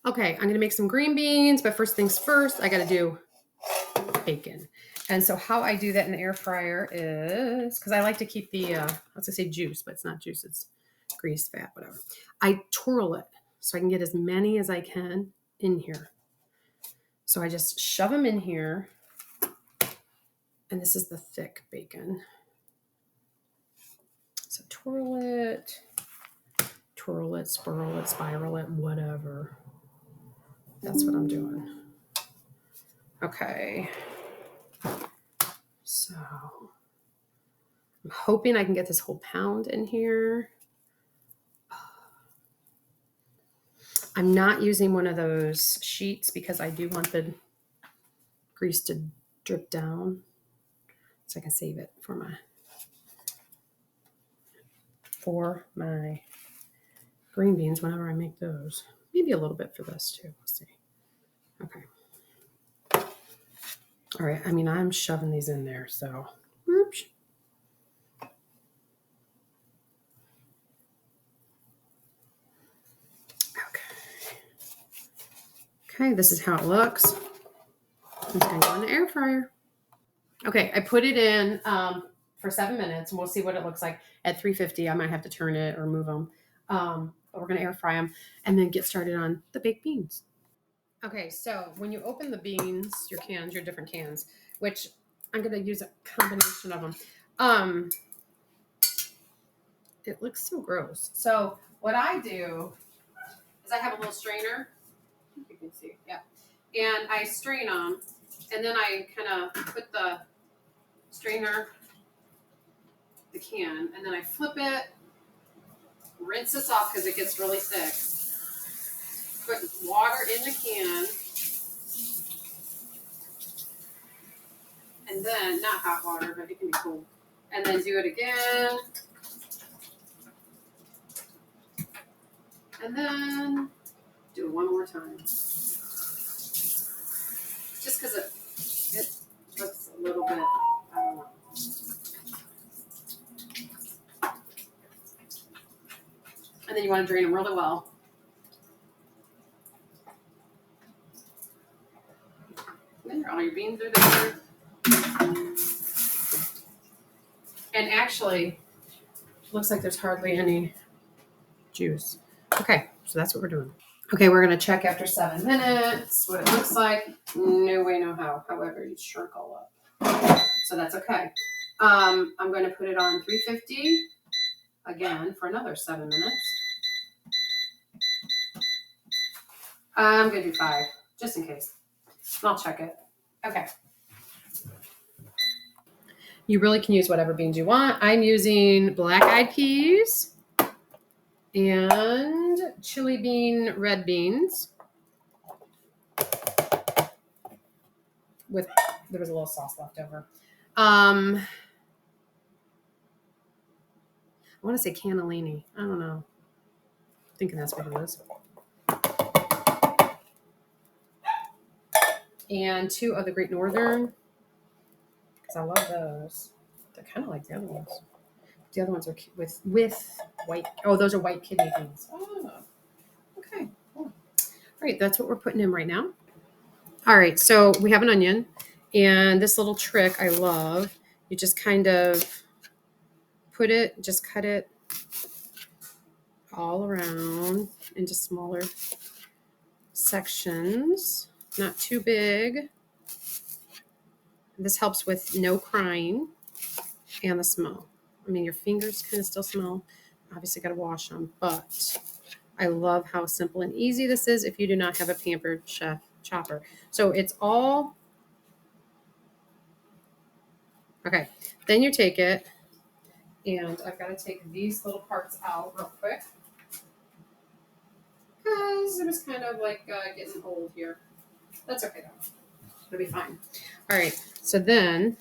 Okay, I'm gonna make some green beans, but first things first, I gotta do bacon. And so how I do that in the air fryer is, because I like to keep the, I was gonna say juice, but it's not juice, it's grease, fat, whatever. I twirl it so I can get as many as I can in here. So I just shove them in here. And this is the thick bacon. So twirl it, swirl it, spiral it, whatever. That's what I'm doing. Okay. So I'm hoping I can get this whole pound in here. I'm not using one of those sheets because I do want the grease to drip down so I can save it for my green beans whenever I make those. Maybe a little bit for this too. We'll see. Okay. All right. I mean, I'm shoving these in there, so. Oops. Okay, this is how it looks. I'm just going to go in the air fryer. Okay, I put it in for 7 minutes, and we'll see what it looks like at 350. I might have to turn it or move them. But we're going to air fry them and then get started on the baked beans. Okay, so when you open the beans, your cans, your different cans, which I'm going to use a combination of them. It looks so gross. So what I do is I have a little strainer. You can see, yeah. And I strain them, and then I kind of put the strainer, the can, and then I flip it, rinse this off because it gets really thick. Put water in the can, and then, not hot water, but it can be cold. And then do it again. And then do it one more time. Just because it looks a little bit, I don't know. And then you want to drain them really well. And then all your beans are there. And actually, looks like there's hardly any juice. Okay, so that's what we're doing. Okay, we're going to check after 7 minutes what it looks like. No way, no how. However, you shrunk all up. So that's okay. I'm going to put it on 350 again for another 7 minutes. I'm going to do 5, just in case. I'll check it. Okay. You really can use whatever beans you want. I'm using black-eyed peas and chili bean red beans. There was a little sauce left over. I want to say cannellini. I don't know. I'm thinking that's what it is. And 2 of the Great Northern, because I love those. They're kind of like the other ones. The other ones are with white. Oh, those are white kidney beans. Oh, okay. Cool. All right, that's what we're putting in right now. All right, so we have an onion, and this little trick I love. You just kind of cut it all around into smaller sections, not too big. This helps with no crying and the smell. I mean, your fingers kind of still smell. Obviously, got to wash them, but I love how simple and easy this is if you do not have a pampered chef chopper. So it's all okay. Then you take it, and I've got to take these little parts out real quick because it was kind of like getting old here. That's okay though. It'll be fine. All right. So then,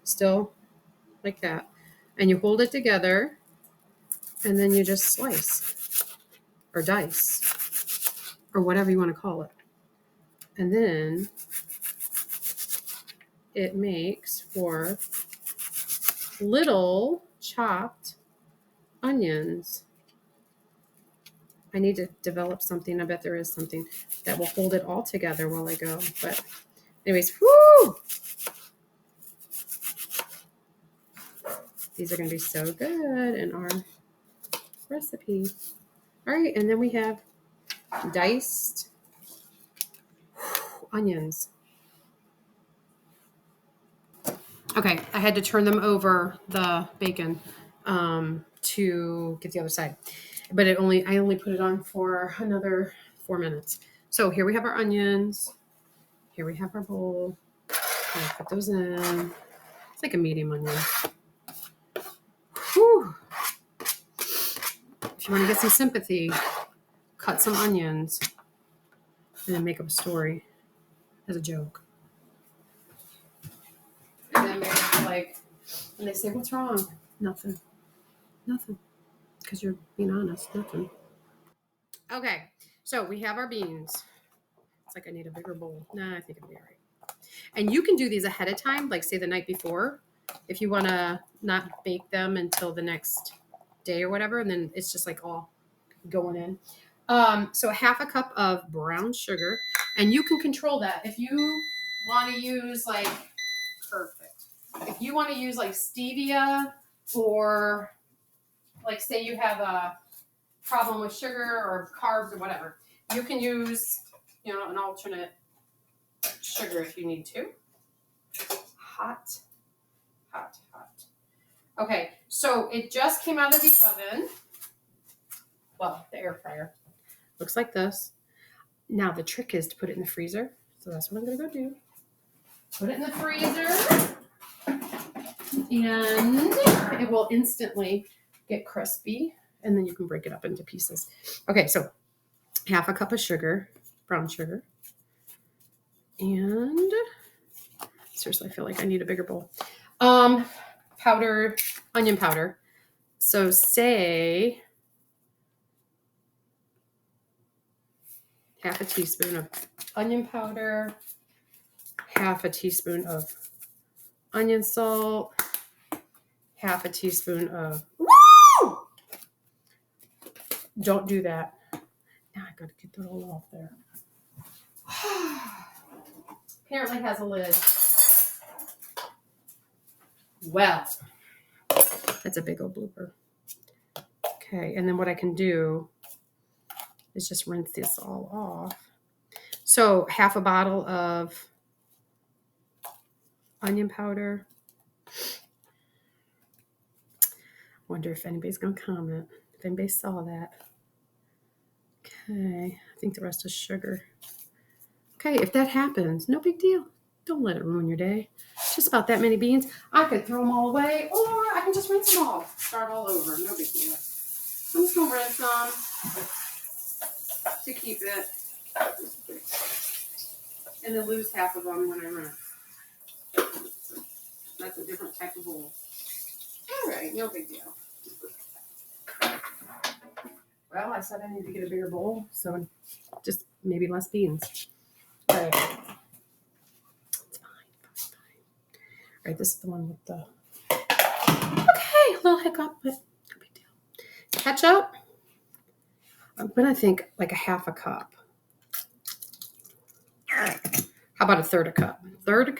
still like that, and you hold it together, and then you just slice or dice or whatever you want to call it. And then it makes for little chopped onions. I need to develop something. I bet there is something that will hold it all together while I go. But anyways, whoo! These are going to be so good in our recipe. All right, and then we have diced onions. Okay, I had to turn them over the bacon to get the other side, but I only put it on for another 4 minutes. So here we have our onions. Here we have our bowl. I'll put those in. It's like a medium onion. Whew. If you want to get some sympathy, cut some onions and then make up a story as a joke. And then maybe like, and they say, "What's wrong?" Nothing. Nothing. Because you're being honest. Nothing. Okay. So we have our beans. It's like I need a bigger bowl. Nah, I think it'll be all right. And you can do these ahead of time, like say the night before, if you want to not bake them until the next day or whatever. And then it's just like all going in. So a half a cup of brown sugar, and you can control that. If you want to use like, perfect. If you want to use like stevia, or like say you have a problem with sugar or carbs or whatever, you can use, an alternate sugar if you need to. Hot. Okay, so it just came out of the oven. Well, the air fryer. Looks like this. Now the trick is to put it in the freezer. So that's what I'm gonna go do. Put it in the freezer, and it will instantly get crispy, and then you can break it up into pieces. Okay, so half a cup of sugar, brown sugar. And seriously, I feel like I need a bigger bowl. Powder, onion powder. So say half a teaspoon of onion powder, half a teaspoon of onion salt, half a teaspoon of, woo! Don't do that. Now I gotta get that all off there. Apparently has a lid. Well, that's a big old blooper. Okay, and then what I can do is just rinse this all off. So half a bottle of onion powder. Wonder if anybody's gonna comment. If anybody saw that. Okay, I think the rest is sugar. Okay, if that happens, no big deal. Don't let it ruin your day. Just about that many beans. I could throw them all away, or I can just rinse them all. Start all over. No big deal. I'm just gonna rinse them to keep it, and then lose half of them when I rinse. That's a different type of bowl. All right, no big deal. Well, I said I need to get a bigger bowl, so just maybe less beans. All right. It's fine. All right, this is the one with the, okay, a little hiccup, but no big deal. Ketchup, I'm gonna think like a half a cup. How about a third a cup? Third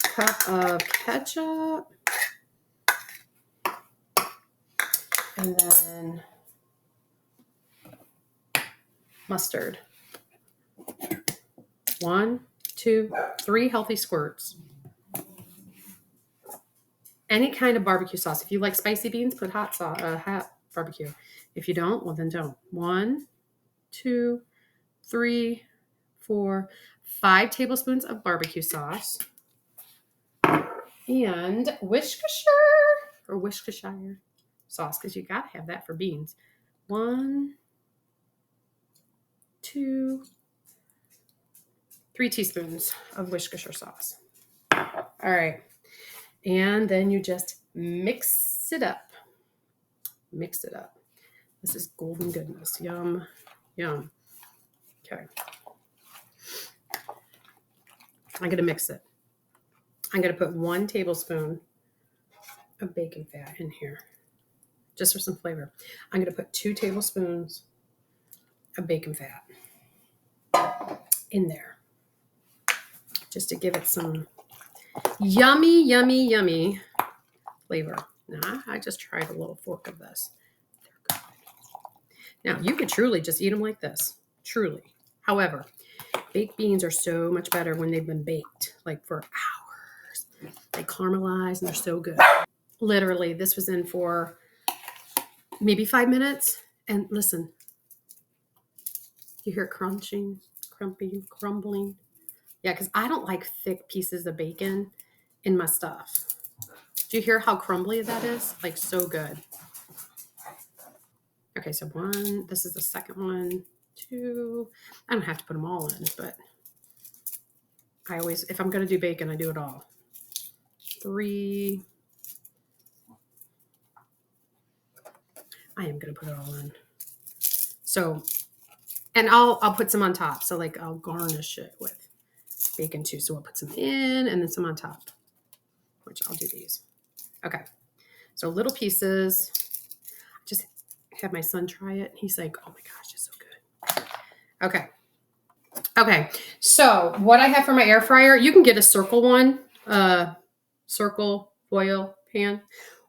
cup of ketchup. And then mustard. 1, 2, 3 healthy squirts. Any kind of barbecue sauce. If you like spicy beans, put hot barbecue. If you don't, well then don't. 1, 2, 3, 4, 5 tablespoons of barbecue sauce. And Worcestershire sauce, because you gotta have that for beans. 1, 2, 3 teaspoons of Worcestershire sauce. All right. And then you just mix it up. Mix it up. This is golden goodness. Yum, yum. Okay. I'm going to mix it. I'm going to put 1 tablespoon of bacon fat in here. just for some flavor. I'm going to put 2 tablespoons of bacon fat in there just to give it some yummy, yummy, yummy flavor. Now, I just tried a little fork of this. They're good. Now, you could truly just eat them like this. Truly. However, baked beans are so much better when they've been baked, like for hours. They caramelize and they're so good. Literally, this was in for maybe 5 minutes. And listen, you hear crunching, crumbling. Yeah, because I don't like thick pieces of bacon in my stuff. Do you hear how crumbly that is? Like so good. Okay, so 1, this is the second one, 2. I don't have to put them all in, but I always, if I'm going to do bacon, I do it all. 3. I am going to put it all in. So, and I'll put some on top. So like I'll garnish it with bacon too. So I'll put some in and then some on top, which I'll do these. Okay. So little pieces. Just have my son try it. He's like, oh my gosh, it's so good. Okay. Okay. So what I have for my air fryer, you can get a circle one, circle foil pan,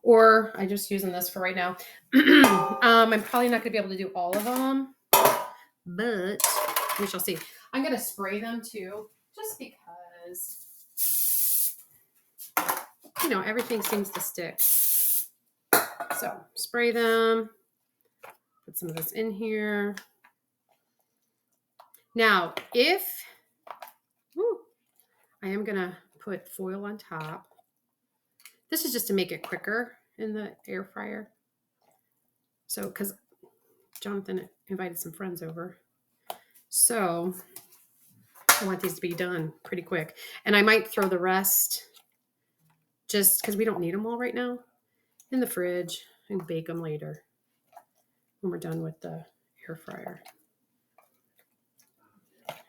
or I'm just using this for right now. I'm probably not gonna be able to do all of them, but we shall see. I'm gonna spray them too, just because, you know, everything seems to stick. So spray them, put some of this in here. Now, if, I am gonna put foil on top. This is just to make it quicker in the air fryer. So, because Jonathan invited some friends over. So, I want these to be done pretty quick. And I might throw the rest, just because we don't need them all right now, in the fridge and bake them later when we're done with the air fryer.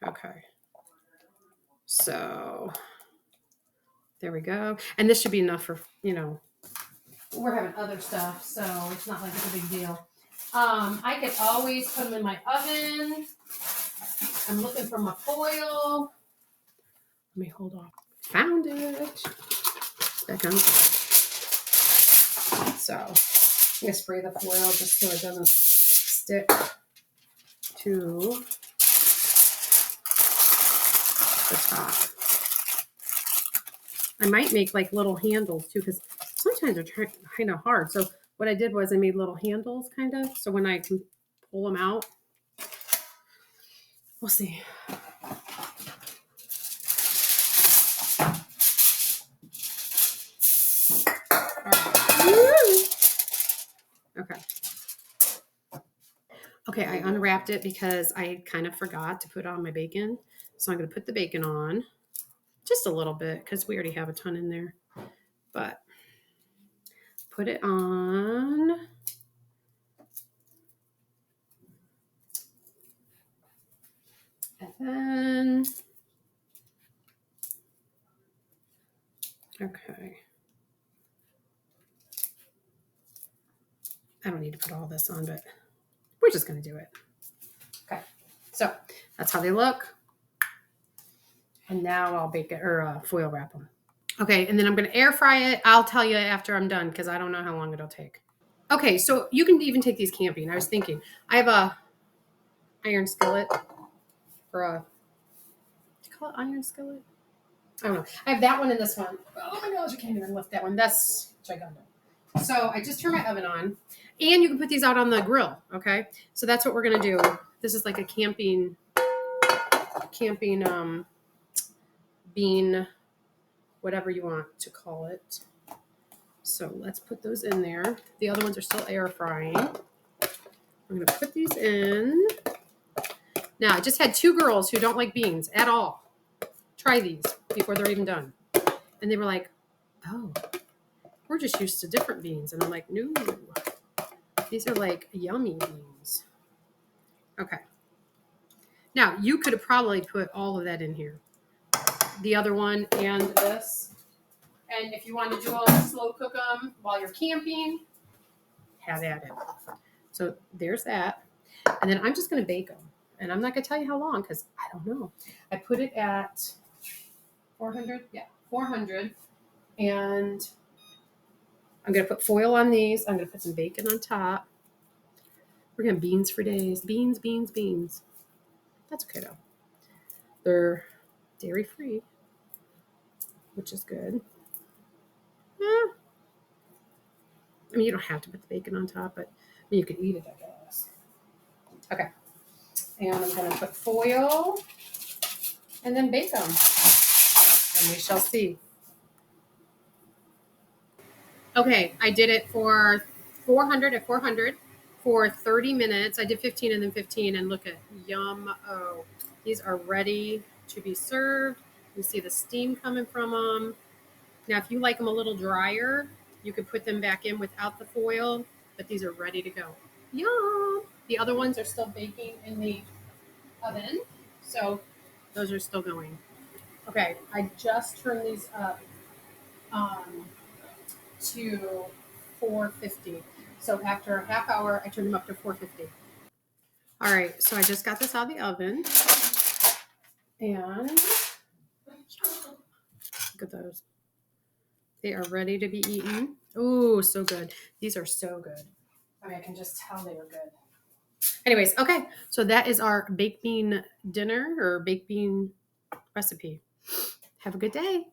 Okay. So, there we go. And this should be enough for, you know, we're having other stuff, so it's not like it's a big deal. I could always put them in my oven. I'm looking for my foil. Let me hold on. Found it. There comes. So I'm gonna spray the foil just so it doesn't stick to the top. I might make like little handles too, because sometimes they're kind of hard. So what I did was I made little handles kind of, so when I can pull them out, we'll see. Okay. Okay, I unwrapped it because I kind of forgot to put on my bacon. So I'm going to put the bacon on just a little bit because we already have a ton in there. But put it on. And then, okay. I don't need to put all this on, but we're just going to do it. Okay, so that's how they look. And now I'll bake it or foil wrap them. Okay, and then I'm going to air fry it. I'll tell you after I'm done because I don't know how long it'll take. Okay, so you can even take these camping. I was thinking, I have a iron skillet or a, do you call it iron skillet? I don't know. I have that one and this one. Oh my gosh, I can't even lift that one. That's gigantic. So I just turned my oven on, and you can put these out on the grill. Okay, so that's what we're gonna do. This is like a camping bean, whatever you want to call it. So let's put those in there. The other ones are still air frying. I'm gonna put these in. Now I just had 2 girls who don't like beans at all try these before they're even done, and they were like, "Oh, we're just used to different beans." And I'm like, no, these are like yummy beans. Okay. Now, you could have probably put all of that in here. The other one and this. And if you want to do all slow cook them while you're camping, have at it. So there's that. And then I'm just going to bake them. And I'm not going to tell you how long because I don't know. I put it at 400. Yeah, 400. And I'm going to put foil on these. I'm going to put some bacon on top. We're going to have beans for days. Beans, beans, beans. That's okay though. They're dairy free, which is good. I mean, you don't have to put the bacon on top, but I mean, you could eat it, I guess. Okay. And I'm going to put foil and then bake them. And we shall see. Okay, I did it for 400 at 400 for 30 minutes. I did 15 and then 15, and look at yum-o. These are ready to be served. You see the steam coming from them. Now, if you like them a little drier, you could put them back in without the foil, but these are ready to go. Yum! The other ones are still baking in the oven, so those are still going. Okay, I just turned these up to 450. So after a half hour, I turned them up to 450. All right, so I just got this out of the oven, and look at those. They are ready to be eaten. Oh, so good. These are so good. I mean, I can just tell they are good. Anyways, okay, so that is our baked bean dinner or baked bean recipe. Have a good day.